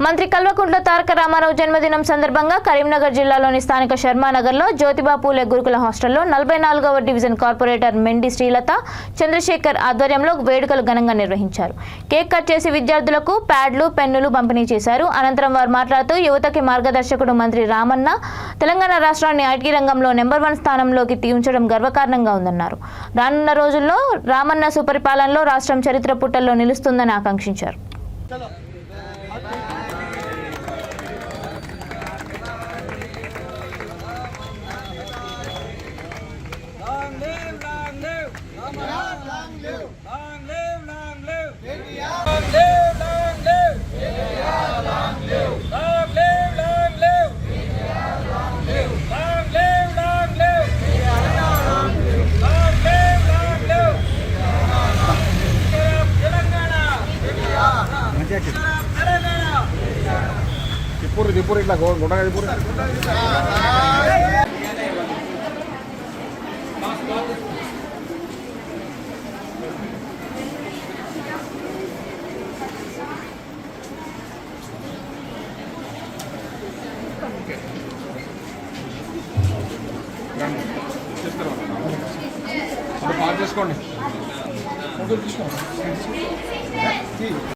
మంత్రి కల్వకుంట్ల తారక రామారావు జన్మదినం సందర్భంగా కరీంనగర్ జిల్లాలోని స్థానిక శర్మానగర్లో జ్యోతిబా పూలే గురుకుల హాస్టల్లో 44వ డివిజన్ కార్పొరేటర్ మెండి శ్రీలత చంద్రశేఖర్ ఆధ్వర్యంలో వేడుకలు ఘనంగా నిర్వహించారు. కేక్ కట్ చేసి విద్యార్థులకు ప్యాడ్లు, పెన్నులు పంపిణీ చేశారు. అనంతరం వారు మాట్లాడుతూ యువతకి మార్గదర్శకుడు మంత్రి రామన్న తెలంగాణ రాష్ట్రాన్ని ఐటీ రంగంలో నెంబర్ 1 స్థానంలోకి ఉంచడం గర్వకారణంగా ఉందన్నారు. రానున్న రోజుల్లో రామన్న సుపరిపాలనలో రాష్ట్రం చరిత్ర పుటల్లో నిలుస్తుందని ఆకాంక్షించారు. Dipur itla gona dipur. చేసుకోండి.